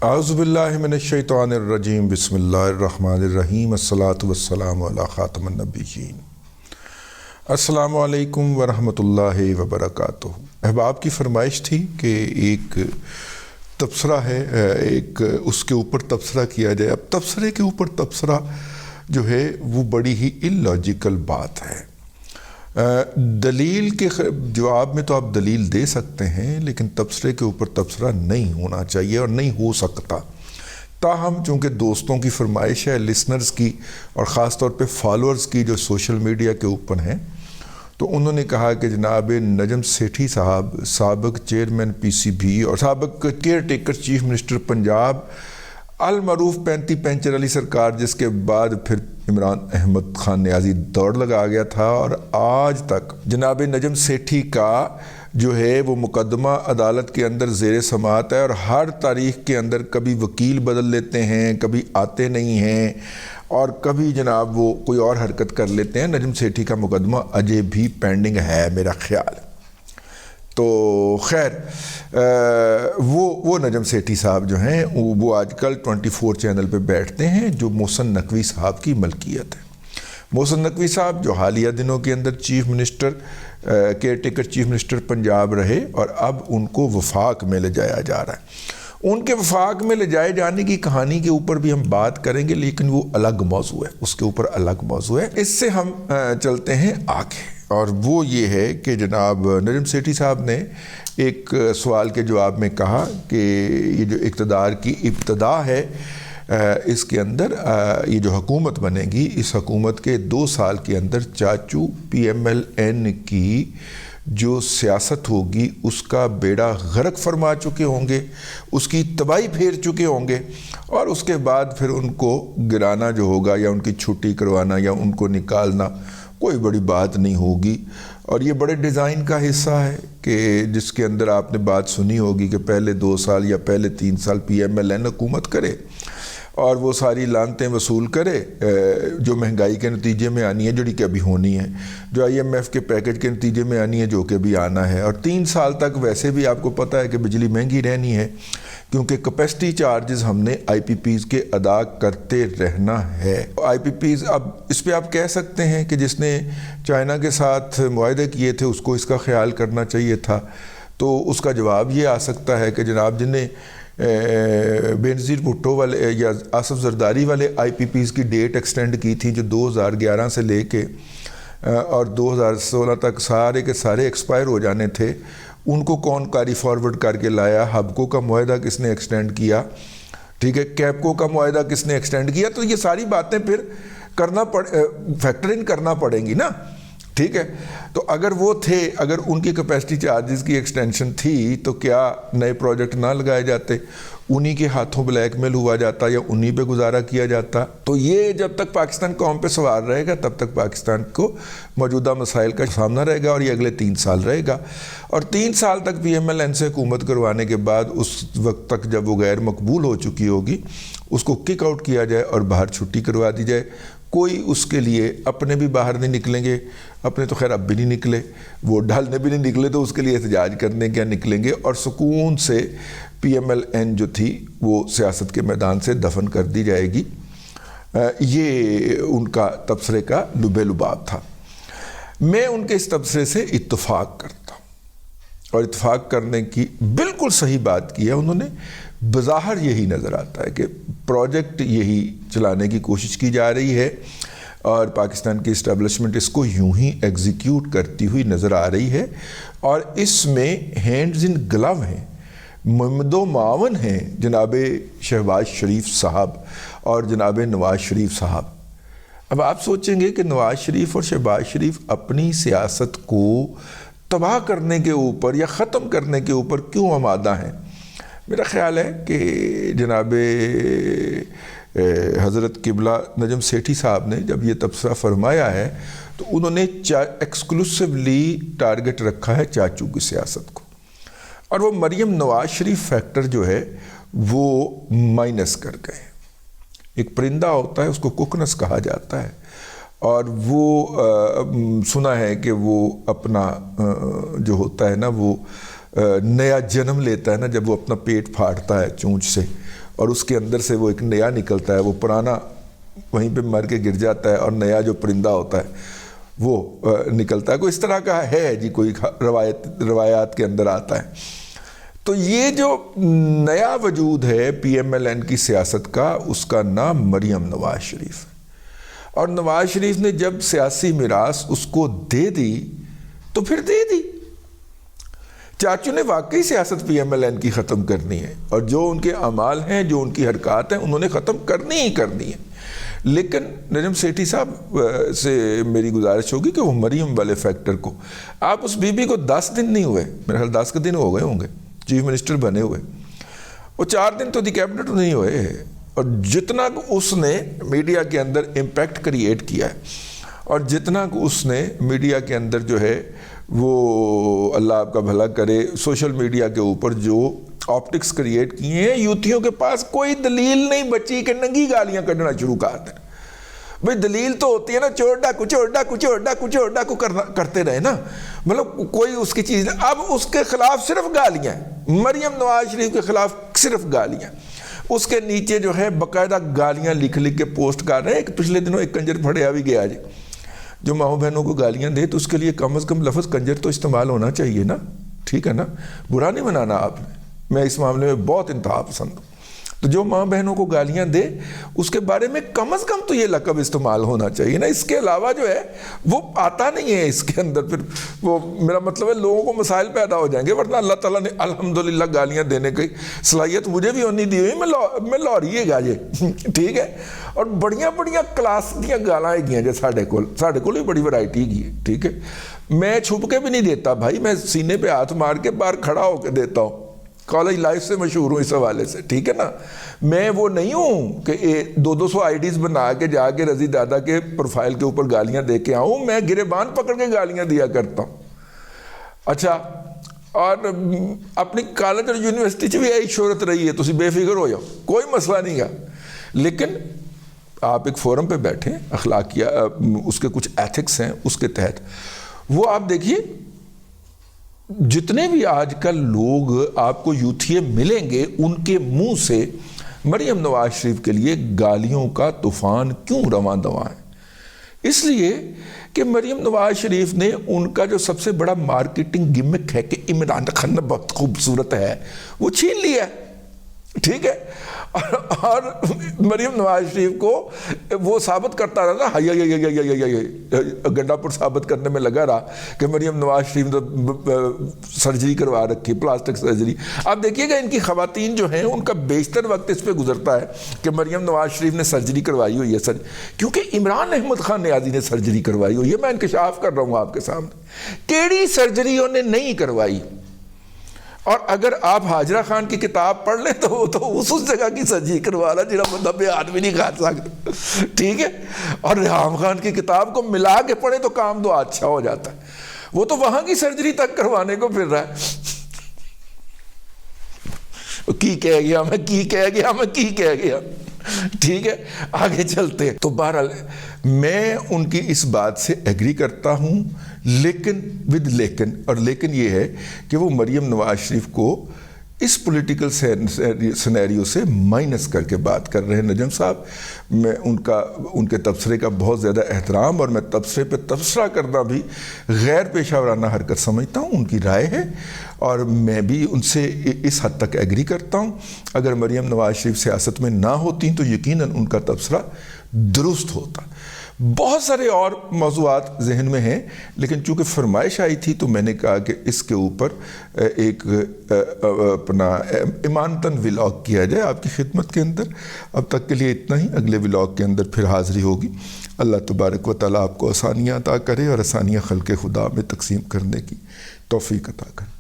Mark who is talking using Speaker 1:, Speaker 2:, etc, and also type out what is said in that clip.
Speaker 1: اعوذ باللہ من الشیطان الرجیم بسم اللہ الرحمن الرحیم الصلاۃ والسلام علی خاتم النبیین۔ السلام علیکم ورحمۃ اللہ وبرکاتہ۔ احباب کی فرمائش تھی کہ ایک تبصرہ ہے، ایک اس کے اوپر تبصرہ کیا جائے۔ اب تبصرے کے اوپر تبصرہ جو ہے وہ بڑی ہی اللاجیکل بات ہے۔ دلیل کے جواب میں تو آپ دلیل دے سکتے ہیں، لیکن تبصرے کے اوپر تبصرہ نہیں ہونا چاہیے اور نہیں ہو سکتا۔ تاہم چونکہ دوستوں کی فرمائش ہے، لسنرز کی اور خاص طور پہ فالورز کی جو سوشل میڈیا کے اوپر ہیں، تو انہوں نے کہا کہ جناب نجم سیٹھی صاحب سابق چیئرمین پی سی بی اور سابق care taker chief minister Punjab المعروف 35 پینچر علی سرکار، جس کے بعد پھر عمران احمد خان نیازی دوڑ لگا گیا تھا، اور آج تک جناب نجم سیٹھی کا جو ہے وہ مقدمہ عدالت کے اندر زیر سماعت ہے، اور ہر تاریخ کے اندر کبھی وکیل بدل لیتے ہیں، کبھی آتے نہیں ہیں، اور کبھی جناب وہ کوئی اور حرکت کر لیتے ہیں۔ نجم سیٹھی کا مقدمہ اجے بھی پینڈنگ ہے میرا خیال۔ تو خیر وہ نجم سیٹھی صاحب جو ہیں وہ آج کل 24 چینل پہ بیٹھتے ہیں، جو محسن نقوی صاحب کی ملکیت ہے۔ محسن نقوی صاحب جو حالیہ دنوں کے اندر chief minister caretaker chief minister Punjab رہے، اور اب ان کو وفاق میں لے جایا جا رہا ہے۔ ان کے وفاق میں لے جائے جانے کی کہانی کے اوپر بھی ہم بات کریں گے، لیکن وہ الگ موضوع ہے، اس کے اوپر الگ موضوع ہے۔ اس سے ہم چلتے ہیں آگے، اور وہ یہ ہے کہ جناب نجم سیٹھی صاحب نے ایک سوال کے جواب میں کہا کہ یہ جو اقتدار کی ابتدا ہے، اس کے اندر یہ جو حکومت بنے گی، اس حکومت کے 2 سال کے اندر چاچو پی ایم ایل این کی جو سیاست ہوگی اس کا بیڑا غرق فرما چکے ہوں گے، اس کی تباہی پھیر چکے ہوں گے، اور اس کے بعد پھر ان کو گرانا جو ہوگا یا ان کی چھٹی کروانا یا ان کو نکالنا کوئی بڑی بات نہیں ہوگی۔ اور یہ بڑے ڈیزائن کا حصہ ہے کہ جس کے اندر آپ نے بات سنی ہوگی کہ پہلے 2 سال یا پہلے 3 سال پی ایم ایل این حکومت کرے اور وہ ساری لانتیں وصول کرے جو مہنگائی کے نتیجے میں آنی ہے، جڑی کہ ابھی ہونی ہے، جو آئی ایم ایف کے پیکج کے نتیجے میں آنی ہے، جو کہ بھی آنا ہے، اور 3 سال تک ویسے بھی آپ کو پتہ ہے کہ بجلی مہنگی رہنی ہے، کیونکہ کیپیسٹی چارجز ہم نے آئی پی پیز کے ادا کرتے رہنا ہے۔ آئی پی پیز اب اس پہ آپ کہہ سکتے ہیں کہ جس نے چائنا کے ساتھ معاہدے کیے تھے اس کو اس کا خیال کرنا چاہیے تھا، تو اس کا جواب یہ آ سکتا ہے کہ جناب جنہیں بینظیر بھٹو والے یا آصف زرداری والے آئی پی پیز کی ڈیٹ ایکسٹینڈ کی تھی، جو 2011 سے لے کے اور 2016 تک سارے کے سارے ایکسپائر ہو جانے تھے، ان کو کون کاری فارورڈ کر کے لایا؟ ہبکو کا معاہدہ کس نے ایکسٹینڈ کیا؟ ٹھیک ہے، کیپکو کا معاہدہ کس نے ایکسٹینڈ کیا؟ تو یہ ساری باتیں پھر فیکٹر ان کرنا پڑیں گی نا، ٹھیک ہے۔ تو اگر وہ تھے، اگر ان کی کیپیسٹی چارجز کی ایکسٹینشن تھی، تو کیا نئے پروجیکٹ نہ لگائے جاتے؟ انہی کے ہاتھوں بلیک میل ہوا جاتا یا انہی پہ گزارا کیا جاتا؟ تو یہ جب تک پاکستان قوم پہ سوار رہے گا تب تک پاکستان کو موجودہ مسائل کا سامنا رہے گا، اور یہ اگلے 3 سال رہے گا۔ اور 3 سال تک پی ایم ایل این سے حکومت کروانے کے بعد اس وقت تک جب وہ غیر مقبول ہو چکی ہوگی، اس کو کک آؤٹ کیا جائے اور باہر چھٹی کروا دی جائے۔ کوئی اس کے لیے اپنے بھی باہر نہیں نکلیں گے، اپنے تو خیر اب بھی نہیں نکلے، ووٹ ڈالنے بھی نہیں نکلے، تو اس کے لیے احتجاج کرنے کیا نکلیں گے، اور سکون سے پی ایم ایل این جو تھی وہ سیاست کے میدان سے دفن کر دی جائے گی۔ یہ ان کا تبصرے کا لب لباب تھا۔ میں ان کے اس تبصرے سے اتفاق کرتا ہوں، اور اتفاق کرنے کی بالکل صحیح بات کی ہے انہوں نے۔ بظاہر یہی نظر آتا ہے کہ پروجیکٹ یہی چلانے کی کوشش کی جا رہی ہے، اور پاکستان کی اسٹیبلشمنٹ اس کو یوں ہی ایگزیکیوٹ کرتی ہوئی نظر آ رہی ہے، اور اس میں ہینڈز ان گلو ہیں، ممد و معاون ہیں جناب شہباز شریف صاحب اور جناب نواز شریف صاحب۔ اب آپ سوچیں گے کہ نواز شریف اور شہباز شریف اپنی سیاست کو تباہ کرنے کے اوپر یا ختم کرنے کے اوپر کیوں آمادہ ہیں؟ میرا خیال ہے کہ جناب حضرت قبلہ نجم سیٹھی صاحب نے جب یہ تبصرہ فرمایا ہے، تو انہوں نے ایکسکلوسیولی ٹارگٹ رکھا ہے چاچو کی سیاست کو، اور وہ مریم نواز شریف فیکٹر جو ہے وہ مائنس کر گئے۔ ایک پرندہ ہوتا ہے، اس کو کوکنس کہا جاتا ہے، اور وہ سنا ہے کہ وہ اپنا جو ہوتا ہے نا وہ نیا جنم لیتا ہے نا، جب وہ اپنا پیٹ پھاڑتا ہے چونچ سے، اور اس کے اندر سے وہ ایک نیا نکلتا ہے، وہ پرانا وہیں پہ مر کے گر جاتا ہے اور نیا جو پرندہ ہوتا ہے وہ نکلتا ہے. کوئی اس طرح کا ہے جی، کوئی روایات کے اندر آتا ہے. تو یہ جو نیا وجود ہے پی ایم ایل این کی سیاست کا، اس کا نام مریم نواز شریف ہے. اور نواز شریف نے جب سیاسی میراث اس کو دے دی تو پھر دے دی. چاچو نے واقعی سیاست پی ایم ایل این کی ختم کرنی ہے، اور جو ان کے اعمال ہیں، جو ان کی حرکات ہیں، انہوں نے ختم کرنی ہی کرنی ہے. لیکن نجم سیٹھی صاحب سے میری گزارش ہوگی کہ وہ مریم والے فیکٹر کو، آپ اس بی بی کو 10 دن نہیں ہوئے، میرے خیال 10 دن ہو گئے ہوں گے چیف منسٹر بنے ہوئے، وہ 4 دن تو دی کیبنٹ نہیں ہوئے. اور جتنا اس نے میڈیا کے اندر امپیکٹ کریٹ کیا ہے، اور جتنا اس نے میڈیا کے اندر جو ہے وہ، اللہ آپ کا بھلا کرے، سوشل میڈیا کے اوپر جو آپٹکس کریٹ کیے ہیں، یوتھیوں کے پاس کوئی دلیل نہیں بچی کہ ننگی گالیاں کڈنا شروع کر دیں. بھئی دلیل تو ہوتی ہے نا، چور ڈاکو چور ڈاکو چور ڈاکو چور ڈاکو کرتے رہے نا، مطلب کوئی اس کی چیز. اب اس کے خلاف صرف گالیاں، مریم نواز شریف کے خلاف صرف گالیاں. اس کے نیچے جو ہے باقاعدہ گالیاں لکھ کے پوسٹ کر رہے ہیں. پچھلے دنوں ایک کنجر پھڑیا بھی گیا جی، جو ماؤں بہنوں کو گالیاں دے تو اس کے لیے کم از کم لفظ کنجر تو استعمال ہونا چاہیے نا. ٹھیک ہے نا، برا نہیں منانا آپ نے، میں اس معاملے میں بہت انتہا پسند ہوں. تو جو ماں بہنوں کو گالیاں دے اس کے بارے میں کم از کم تو یہ لقب استعمال ہونا چاہیے نا. اس کے علاوہ جو ہے وہ آتا نہیں ہے اس کے اندر. پھر وہ میرا مطلب ہے لوگوں کو مسائل پیدا ہو جائیں گے، ورنہ اللہ تعالیٰ نے الحمدللہ گالیاں دینے کی صلاحیت مجھے بھی ہونی دی ہوئی، میں لاہوریے گا جی. ٹھیک ہے، اور بڑیاں کلاس دیا گالاں گیا جی ساڈے کول بھی بڑی ورائٹی کی ہے. ٹھیک ہے، میں چھپ کے بھی نہیں دیتا بھائی، میں سینے پہ ہاتھ مار کے باہر کھڑا ہو کے دیتا ہوں. کالج لائف سے مشہور ہوں اس حوالے سے. ٹھیک ہے نا، میں وہ نہیں ہوں کہ 200 آئی ڈیز بنا کے جا کے رضی دادا کے پروفائل کے اوپر گالیاں دے کے آؤں. میں گریبان پکڑ کے گالیاں دیا کرتا ہوں. اچھا، اور اپنی کالج اور یونیورسٹی چ بھی یہی شہرت رہی ہے، تسی بے فکر ہو جاؤ، کوئی مسئلہ نہیں گا. لیکن آپ ایک فورم پہ بیٹھیں، اخلاقیہ اس کے کچھ ایتھکس ہیں، اس کے تحت وہ آپ دیکھیے جتنے بھی آج کل لوگ آپ کو یوتھیے ملیں گے ان کے منہ سے مریم نواز شریف کے لیے گالیوں کا طوفان کیوں رواں دواں ہے؟ اس لیے کہ مریم نواز شریف نے ان کا جو سب سے بڑا مارکیٹنگ گمک ہے کہ عمران خان بہت خوبصورت ہے، وہ چھین لیا. ٹھیک ہے، اور مریم نواز شریف کو وہ ثابت کرتا رہا نا، گنڈا پور ثابت کرنے میں لگا رہا کہ مریم نواز شریف نے سرجری کروا رکھی، پلاسٹک سرجری. آپ دیکھیے گا ان کی خواتین جو ہیں ان کا بیشتر وقت اس پہ گزرتا ہے کہ مریم نواز شریف نے سرجری کروائی ہوئی ہے، کیونکہ عمران احمد خان نیازی نے سرجری کروائی ہوئی ہے. میں انکشاف کر رہا ہوں آپ کے سامنے، کیڑی سرجری انہوں نے نہیں کروائی. اور اگر آپ حاجرہ خان کی کتاب پڑھ لیں تو وہ تو اس جگہ کی سرجری کروا رہا جنہاں بندہ پہ آدمی نہیں کھا سکتا. ٹھیک ہے، اور ریحام خان کی کتاب کو ملا کے پڑھیں تو کام تو اچھا ہو جاتا ہے. وہ تو وہاں کی سرجری تک کروانے کو پھر رہا ہے. کی کہہ گیا. ٹھیک ہے، آگے چلتے ہیں. تو بہرحال میں ان کی اس بات سے ایگری کرتا ہوں، لیکن یہ ہے کہ وہ مریم نواز شریف کو اس پولیٹیکل سینیریو سے مائنس کر کے بات کر رہے ہیں. نجم صاحب، میں ان کے تبصرے کا بہت زیادہ احترام، اور میں تبصرے پہ تبصرہ کرنا بھی غیر پیشہ ورانہ حرکت سمجھتا ہوں. ان کی رائے ہے اور میں بھی ان سے اس حد تک ایگری کرتا ہوں. اگر مریم نواز شریف سیاست میں نہ ہوتی تو یقیناً ان کا تبصرہ درست ہوتا. بہت سارے اور موضوعات ذہن میں ہیں، لیکن چونکہ فرمائش آئی تھی تو میں نے کہا کہ اس کے اوپر ایک اپنا ایمانتاً ولاگ کیا جائے آپ کی خدمت کے اندر. اب تک کے لیے اتنا ہی، اگلے ولاگ کے اندر پھر حاضری ہوگی. اللہ تبارک و تعالیٰ آپ کو آسانیاں عطا کرے اور آسانیاں خلق خدا میں تقسیم کرنے کی توفیق عطا کرے.